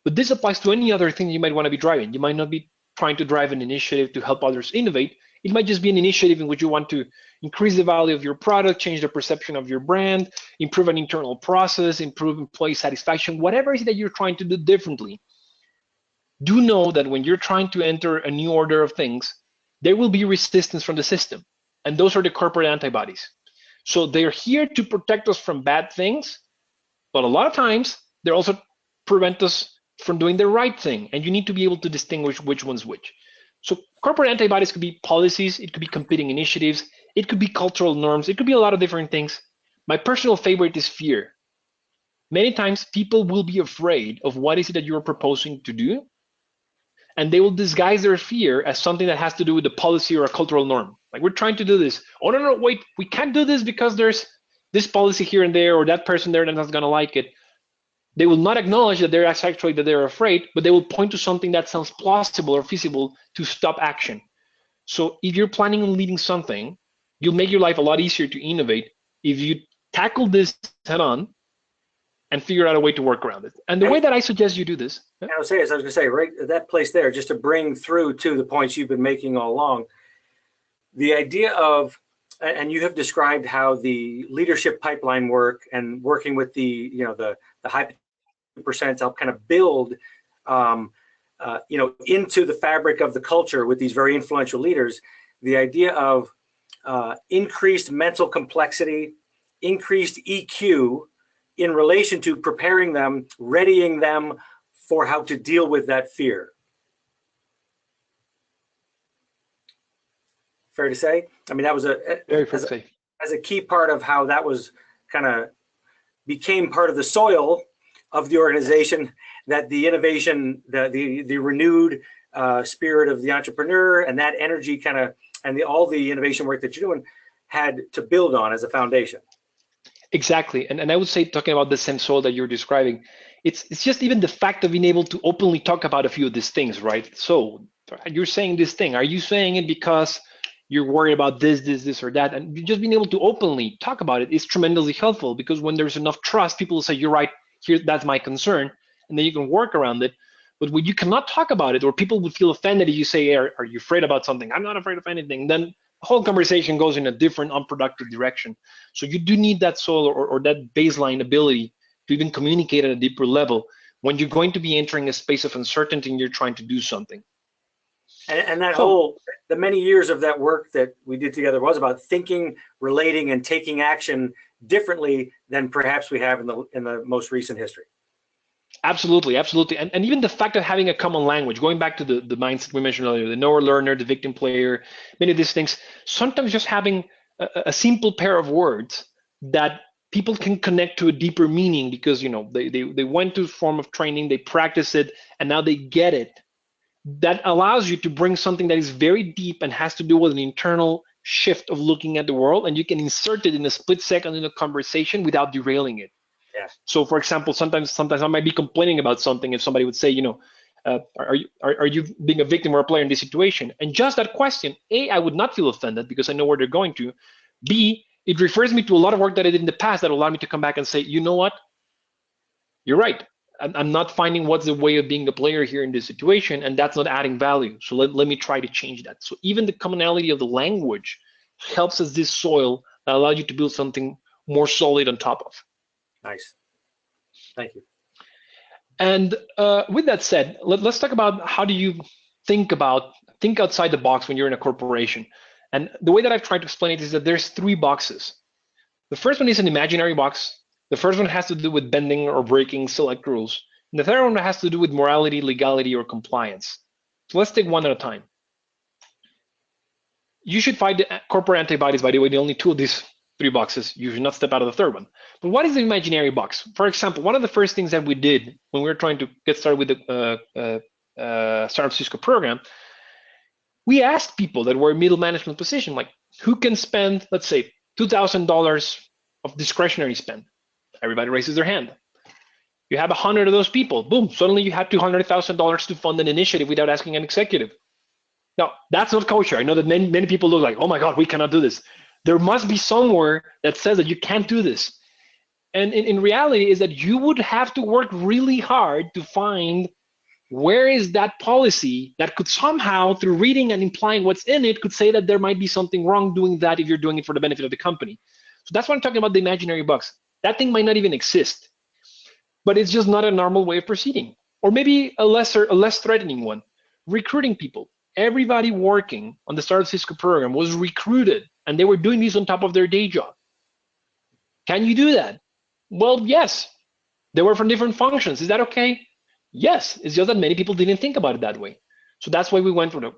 [SPEAKER 3] But this applies to any other thing you might want to be driving. You might not be trying to drive an initiative to help others innovate. It might just be an initiative in which you want to increase the value of your product, change the perception of your brand, improve an internal process, improve employee satisfaction, whatever it is that you're trying to do differently. Do know that when you're trying to enter a new order of things, there will be resistance from the system. And those are the corporate antibodies. So they're here to protect us from bad things, but a lot of times they also prevent us from doing the right thing. And you need to be able to distinguish which one's which. So corporate antibodies could be policies, it could be competing initiatives, it could be cultural norms, it could be a lot of different things. My personal favorite is fear. Many times people will be afraid of what is it that you're proposing to do, and they will disguise their fear as something that has to do with the policy or a cultural norm. Like, we're trying to do this. Oh, no, wait, we can't do this because there's this policy here and there, or that person there that's not gonna like it. They will not acknowledge that they're actually that they're afraid, but they will point to something that sounds plausible or feasible to stop action. So if you're planning on leading something, you'll make your life a lot easier to innovate if you tackle this head on and figure out a way to work around it. And the way that I suggest you do this.
[SPEAKER 2] I was going to say, right, that place there, just to bring through to the points you've been making all along, the idea of, and you have described how the leadership pipeline work and working with the high percent help kind of build, into the fabric of the culture with these very influential leaders, the idea of increased mental complexity, increased EQ, in relation to preparing them, readying them for how to deal with that fear. Fair to say? I mean, that was as a key part of how that was kind of became part of the soil of the organization, that the innovation, the renewed spirit of the entrepreneur and that energy kind of, and all the innovation work that you're doing had to build on as a foundation.
[SPEAKER 3] Exactly, and I would say, talking about the same soul that you're describing, it's just even the fact of being able to openly talk about a few of these things, right? So you're saying this thing, are you saying it because you're worried about this, or that? And just being able to openly talk about it is tremendously helpful, because when there's enough trust, people will say, you're right, here, that's my concern, and then you can work around it. But when you cannot talk about it, or people would feel offended if you say, are you afraid about something? I'm not afraid of anything. Then the whole conversation goes in a different, unproductive direction. So you do need that soul or that baseline ability to even communicate at a deeper level when you're going to be entering a space of uncertainty and you're trying to do something.
[SPEAKER 2] And that whole, the many years of that work that we did together was about thinking, relating, and taking action differently than perhaps we have in the most recent history.
[SPEAKER 3] Absolutely. And even the fact of having a common language, going back to the mindset we mentioned earlier, the knower learner, the victim player, many of these things, sometimes just having a simple pair of words that people can connect to a deeper meaning, because they went to a form of training, they practice it, and now they get it. That allows you to bring something that is very deep and has to do with an internal shift of looking at the world, and you can insert it in a split second in a conversation without derailing it.
[SPEAKER 2] Yeah.
[SPEAKER 3] So for example, sometimes I might be complaining about something if somebody would say, are you being a victim or a player in this situation? And just that question, A, I would not feel offended because I know where they're going to. B, it refers me to a lot of work that I did in the past that allowed me to come back and say, you know what? You're right. I'm not finding what's the way of being a player here in this situation, and that's not adding value. So let me try to change that. So even the commonality of the language helps us this soil that allows you to build something more solid on top of.
[SPEAKER 2] Nice. Thank you.
[SPEAKER 3] And with that said, let's talk about how do you think outside the box when you're in a corporation. And the way that I've tried to explain it is that there's 3 boxes. The first one is an imaginary box. The first one has to do with bending or breaking select rules. And the third one has to do with morality, legality, or compliance. So let's take one at a time. You should fight the corporate antibodies, by the way, the only 2 of these 3 boxes. You should not step out of the third one. But what is the imaginary box? For example, one of the first things that we did when we were trying to get started with the Startup Cisco program, we asked people that were in middle management position, like who can spend, let's say, $2,000 of discretionary spend? Everybody raises their hand. You have 100 of those people. Boom, suddenly you have $200,000 to fund an initiative without asking an executive. Now, that's not kosher. I know that many people look like, oh my God, we cannot do this. There must be somewhere that says that you can't do this. And in reality is that you would have to work really hard to find where is that policy that could somehow, through reading and implying what's in it, could say that there might be something wrong doing that if you're doing it for the benefit of the company. So that's why I'm talking about the imaginary box. That thing might not even exist, but it's just not a normal way of proceeding. Or maybe a less threatening one, recruiting people. Everybody working on the Startup Cisco program was recruited, and they were doing this on top of their day job. Can you do that? Well, yes. They were from different functions. Is that okay? Yes. It's just that many people didn't think about it that way. So that's why we went for the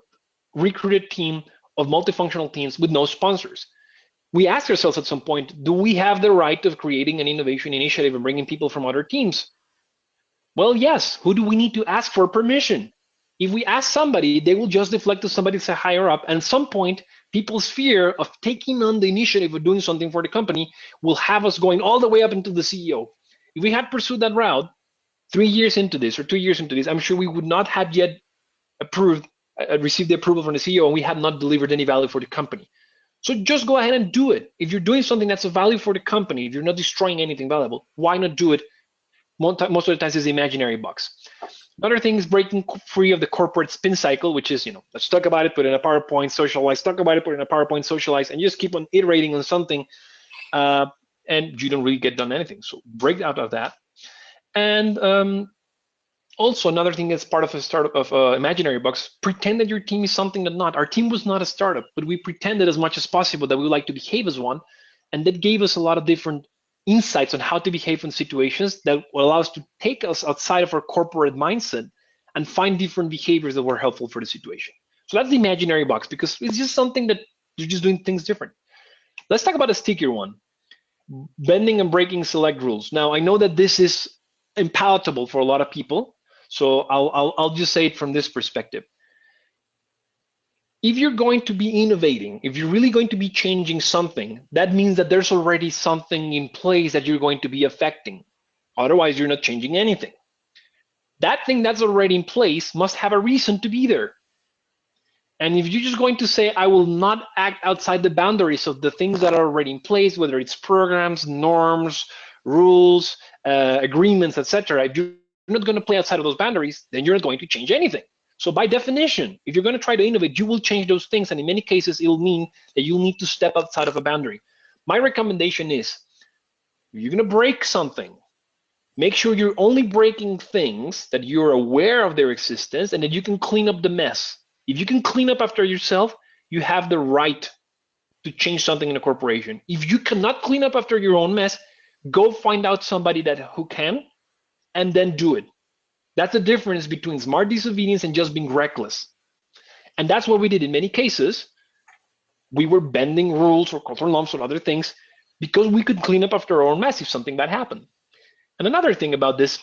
[SPEAKER 3] recruited team of multifunctional teams with no sponsors. We asked ourselves at some point, do we have the right of creating an innovation initiative and bringing people from other teams? Well, yes. Who do we need to ask for permission? If we ask somebody, they will just deflect to somebody that's higher up. And at some point, people's fear of taking on the initiative of doing something for the company will have us going all the way up into the CEO. If we had pursued that route 3 years into this or 2 years into this, I'm sure we would not have yet received the approval from the CEO, and we had not delivered any value for the company. So just go ahead and do it. If you're doing something that's of value for the company, if you're not destroying anything valuable, why not do it? Most of the times it's the imaginary box. Another thing is breaking free of the corporate spin cycle, which is, let's talk about it, put it in a PowerPoint, socialize, talk about it, put it in a PowerPoint, socialize, and just keep on iterating on something, and you don't really get done anything. So break out of that. And also another thing that's part of a startup of imaginary box, pretend that your team is something that not. Our team was not a startup, but we pretended as much as possible that we would like to behave as one, and that gave us a lot of different insights on how to behave in situations that will allow us to take us outside of our corporate mindset and find different behaviors that were helpful for the situation. So that's the imaginary box, because it's just something that you're just doing things different. Let's talk about a stickier one, bending and breaking select rules. Now, I know that this is unpalatable for a lot of people, so I'll just say it from this perspective. If you're going to be innovating, if you're really going to be changing something, that means that there's already something in place that you're going to be affecting. Otherwise, you're not changing anything. That thing that's already in place must have a reason to be there. And if you're just going to say, I will not act outside the boundaries of the things that are already in place, whether it's programs, norms, rules, agreements, etc., if you're not going to play outside of those boundaries, then you're not going to change anything. So by definition, if you're going to try to innovate, you will change those things. And in many cases, it'll mean that you'll need to step outside of a boundary. My recommendation is, if you're going to break something, make sure you're only breaking things that you're aware of their existence and that you can clean up the mess. If you can clean up after yourself, you have the right to change something in a corporation. If you cannot clean up after your own mess, go find out somebody who can, and then do it. That's the difference between smart disobedience and just being reckless. And that's what we did in many cases. We were bending rules or cultural norms or other things because we could clean up after our own mess if something bad happened. And another thing about this,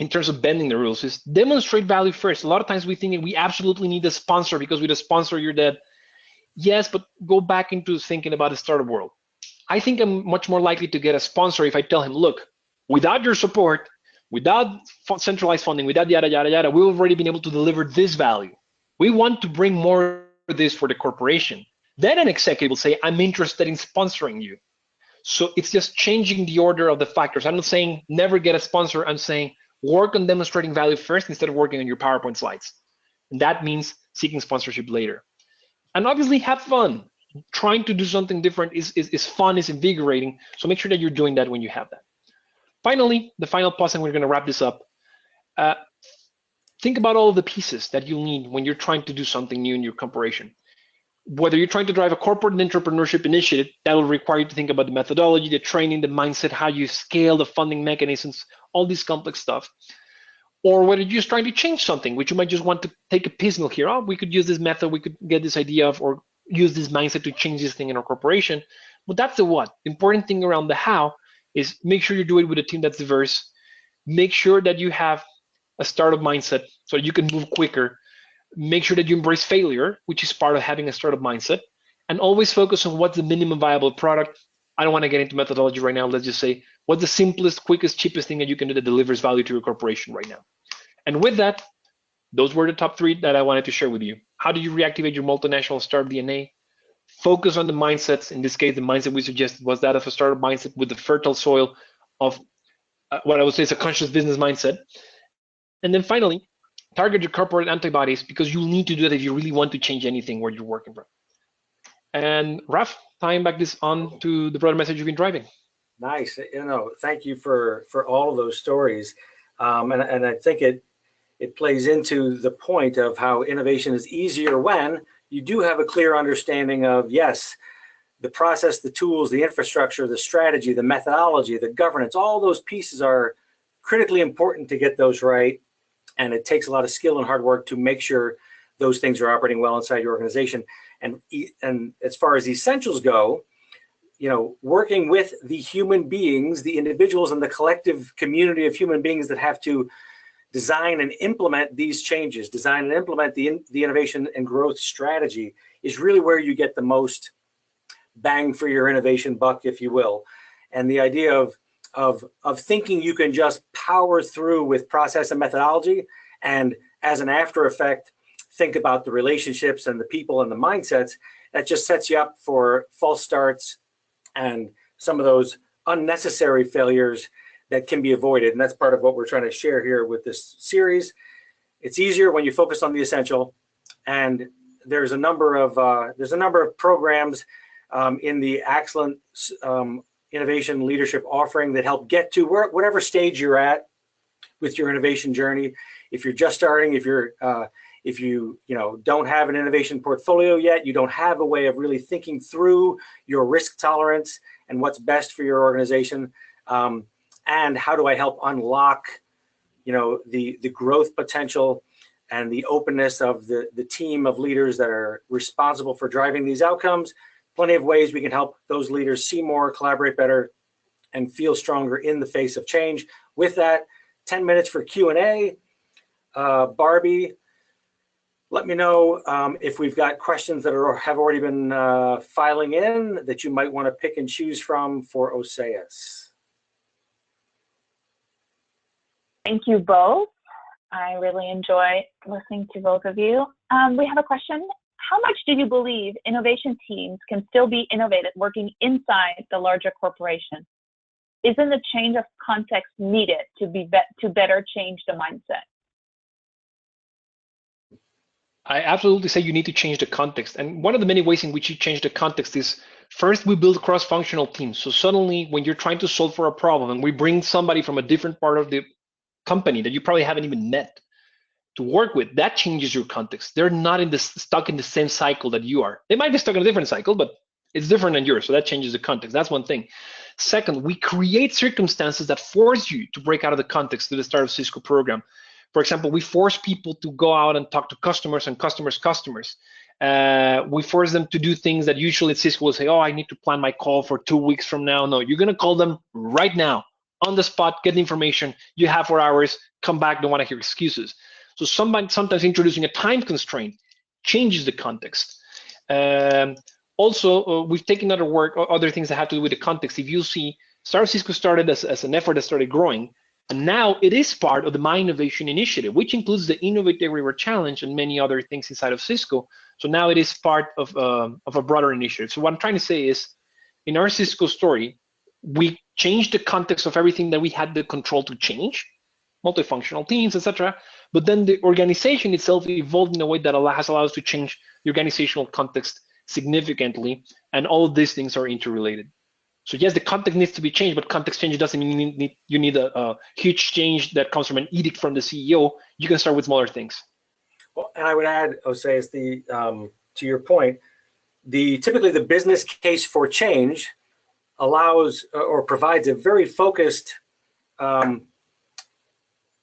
[SPEAKER 3] in terms of bending the rules, is demonstrate value first. A lot of times we think we absolutely need a sponsor because with a sponsor you're dead. Yes, but go back into thinking about the startup world. I think I'm much more likely to get a sponsor if I tell him, look, Without your support, without centralized funding, without yada, yada, yada, we've already been able to deliver this value. We want to bring more of this for the corporation. Then an executive will say, I'm interested in sponsoring you. So it's just changing the order of the factors. I'm not saying never get a sponsor. I'm saying work on demonstrating value first instead of working on your PowerPoint slides. And that means seeking sponsorship later. And obviously have fun. Trying to do something different is fun, is invigorating. So make sure that you're doing that when you have that. Finally, the final pause, and we're going to wrap this up. Think about all of the pieces that you'll need when you're trying to do something new in your corporation. Whether you're trying to drive a corporate entrepreneurship initiative, that will require you to think about the methodology, the training, the mindset, how you scale, the funding mechanisms, all this complex stuff. Or whether you're just trying to change something, which you might just want to take a piecemeal here. Oh, we could use this method, we could get this idea of, or use this mindset to change this thing in our corporation. But that's the what. The important thing around the how is make sure you do it with a team that's diverse. Make sure that you have a startup mindset so you can move quicker. Make sure that you embrace failure, which is part of having a startup mindset, and always focus on what's the minimum viable product. I don't want to get into methodology right now. Let's just say, what's the simplest, quickest, cheapest thing that you can do that delivers value to your corporation right now? And with that, those were the top 3 that I wanted to share with you. How do you reactivate your multinational startup DNA? Focus on the mindsets. In this case, the mindset we suggested was that of a startup mindset with the fertile soil of what I would say is a conscious business mindset. And then finally, target your corporate antibodies, because you need to do that if you really want to change anything where you're working from. And Raf, tying back this on to the broader message you've been driving.
[SPEAKER 2] Nice. Thank you for all of those stories. And I think it plays into the point of how innovation is easier when you do have a clear understanding of, yes, the process, the tools, the infrastructure, the strategy, the methodology, the governance, all those pieces are critically important to get those right. And it takes a lot of skill and hard work to make sure those things are operating well inside your organization. And as far as essentials go, working with the human beings, the individuals and the collective community of human beings that have to design and implement these changes, design and implement the innovation and growth strategy, is really where you get the most bang for your innovation buck, if you will. And the idea of thinking you can just power through with process and methodology, and as an after effect, think about the relationships and the people and the mindsets, that just sets you up for false starts and some of those unnecessary failures that can be avoided. And that's part of what we're trying to share here with this series. It's easier when you focus on the essential, and there's a number of programs in the Excellent Innovation Leadership offering that help get to whatever stage you're at with your innovation journey. If you're just starting, if you don't have an innovation portfolio yet, you don't have a way of really thinking through your risk tolerance and what's best for your organization, and how do I help unlock the growth potential and the openness of the team of leaders that are responsible for driving these outcomes. Plenty of ways we can help those leaders see more, collaborate better, and feel stronger in the face of change. With that, 10 minutes for Q&A. Barbie, let me know if we've got questions that have already been filing in that you might want to pick and choose from for Oseas.
[SPEAKER 1] Thank you both. I really enjoy listening to both of you. We have a question. How much do you believe innovation teams can still be innovative working inside the larger corporation? Isn't the change of context needed to better change the mindset?
[SPEAKER 3] I absolutely say you need to change the context. And one of the many ways in which you change the context is, first, we build cross-functional teams. So suddenly when you're trying to solve for a problem and we bring somebody from a different part of the company that you probably haven't even met to work with, that changes your context. They're not stuck in the same cycle that you are. They might be stuck in a different cycle, but it's different than yours. So that changes the context. That's one thing. Second, we create circumstances that force you to break out of the context to the start of Cisco program. For example, we force people to go out and talk to customers and customers' customers. We force them to do things that usually at Cisco will say, oh, I need to plan my call for 2 weeks from now. No, you're going to call them right now, on the spot, get the information. You have 4 hours, come back, don't want to hear excuses. So sometimes introducing a time constraint changes the context. Also, we've taken other things that have to do with the context. If you see Startup Cisco started as an effort that started growing, and now it is part of the My Innovation Initiative, which includes the Innovate Everywhere Challenge and many other things inside of Cisco. So now it is part of a broader initiative. So what I'm trying to say is, in our Cisco story, we changed the context of everything that we had the control to change, multifunctional teams, etc. But then the organization itself evolved in a way that has allowed us to change the organizational context significantly, and all of these things are interrelated. So yes, the context needs to be changed, but context change doesn't mean you need a huge change that comes from an edict from the CEO. You can start with smaller things.
[SPEAKER 2] Well, and I would add, Jose, is to your point, typically the business case for change allows or provides a very focused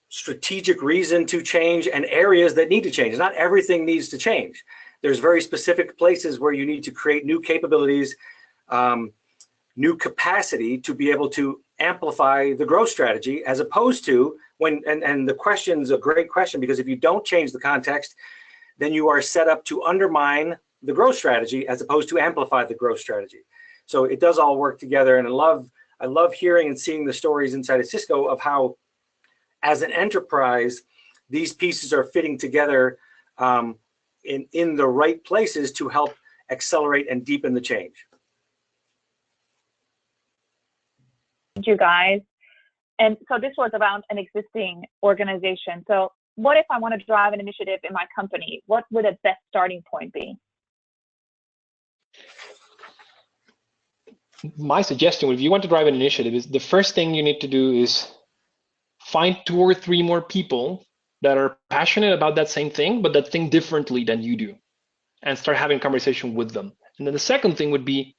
[SPEAKER 2] strategic reason to change and areas that need to change. Not everything needs to change. There's very specific places where you need to create new capabilities, new capacity to be able to amplify the growth strategy, as opposed to and the question's a great question, because if you don't change the context, then you are set up to undermine the growth strategy as opposed to amplify the growth strategy. So it does all work together, and I love hearing and seeing the stories inside of Cisco of how, as an enterprise, these pieces are fitting together in the right places to help accelerate and deepen the change.
[SPEAKER 1] Thank you, guys. And so this was around an existing organization. So what if I want to drive an initiative in my company? What would a best starting point be?
[SPEAKER 3] My suggestion, if you want to drive an initiative, is the first thing you need to do is find 2 or 3 more people that are passionate about that same thing, but that think differently than you do, and start having conversation with them. And then the second thing would be,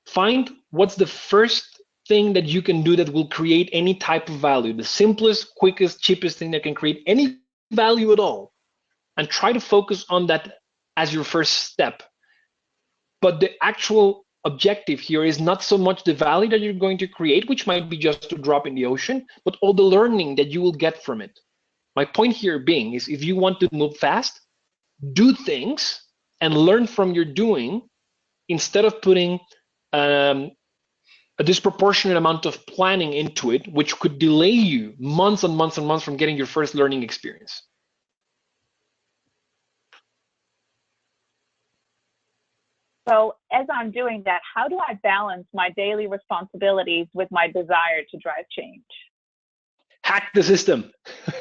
[SPEAKER 3] find what's the first thing that you can do that will create any type of value, the simplest, quickest, cheapest thing that can create any value at all, and try to focus on that as your first step. But the actual objective here is not so much the value that you're going to create, which might be just a drop in the ocean, but all the learning that you will get from it. My point here being is, if you want to move fast, do things and learn from your doing, instead of putting a disproportionate amount of planning into it, which could delay you months and months and months from getting your first learning experience.
[SPEAKER 1] So as I'm doing that, how do I balance my daily responsibilities with my desire to drive change?
[SPEAKER 3] Hack the system.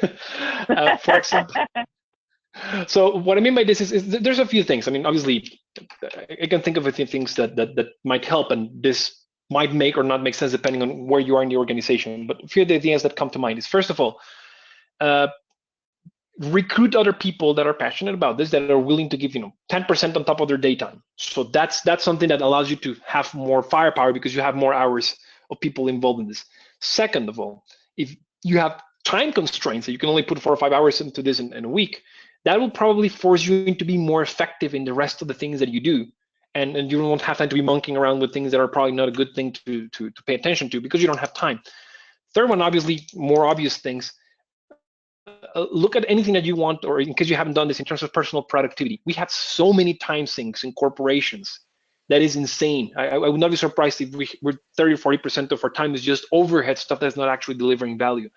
[SPEAKER 3] For example. So what I mean by this is there's a few things. I mean, obviously, I can think of a few things that might help, and this might make or not make sense depending on where you are in the organization. But a few of the ideas that come to mind is, first of all, recruit other people that are passionate about this, that are willing to give 10% on top of their daytime. So that's something that allows you to have more firepower, because you have more hours of people involved in this. Second of all, if you have time constraints that you can only put 4 or 5 hours into this in a week, that will probably force you to be more effective in the rest of the things that you do. And you won't have time to be monkeying around with things that are probably not a good thing to pay attention to, because you don't have time. Third one, obviously, more obvious things. Look at anything that you want, or in case you haven't done this, in terms of personal productivity. We have so many time sinks in corporations. That is insane. I would not be surprised if we're 30 or 40% of our time is just overhead stuff that's not actually delivering value.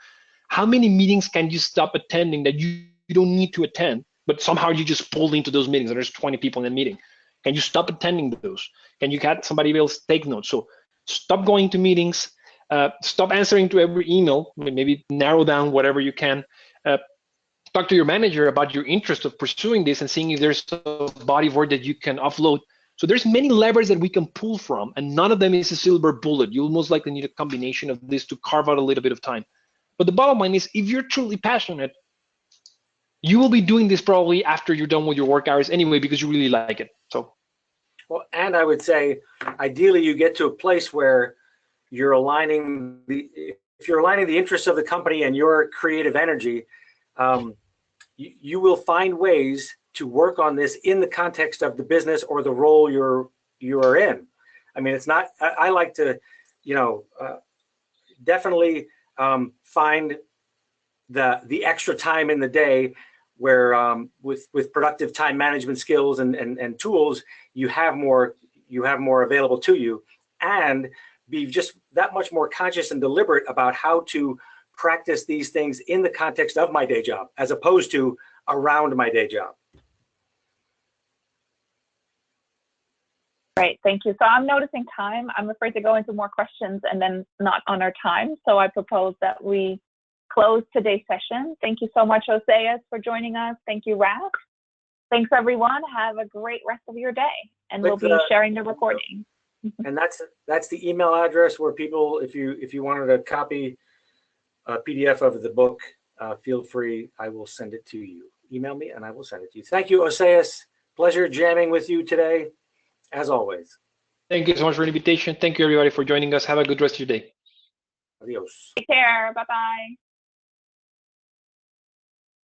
[SPEAKER 3] How many meetings can you stop attending that you don't need to attend, but somehow you just pulled into those meetings and there's 20 people in a meeting? Can you stop attending those? Can you have somebody else take notes? So stop going to meetings, stop answering to every email, maybe narrow down whatever you can. Talk to your manager about your interest of pursuing this and seeing if there's a body of work that you can offload. So there's many levers that we can pull from, and none of them is a silver bullet. You'll most likely need a combination of this to carve out a little bit of time. But the bottom line is, if you're truly passionate, you will be doing this probably after you're done with your work hours anyway, because you really like it. So,
[SPEAKER 2] well, and I would say, ideally, you get to a place where you're aligning if you're aligning the interests of the company and your creative energy, you will find ways to work on this in the context of the business or the role you are in. I mean, it's not. I like to, definitely find the extra time in the day where with productive time management skills and tools, you have more available to you. And be just that much more conscious and deliberate about how to practice these things in the context of my day job, as opposed to around my day job.
[SPEAKER 1] Great, thank you. So I'm noticing time. I'm afraid to go into more questions and then not honor time. So I propose that we close today's session. Thank you so much, Oseas, for joining us. Thank you, Raf. Thanks, everyone. Have a great rest of your day. And we'll be sharing the recording.
[SPEAKER 2] And that's the email address where people, if you wanted a copy, a PDF of the book, feel free. I will send it to you. Email me and I will send it to you. Thank you, Oseas. Pleasure jamming with you today, as always.
[SPEAKER 3] Thank you so much for the invitation. Thank you, everybody, for joining us. Have a good rest of your day.
[SPEAKER 2] Adios.
[SPEAKER 1] Take care. Bye-bye.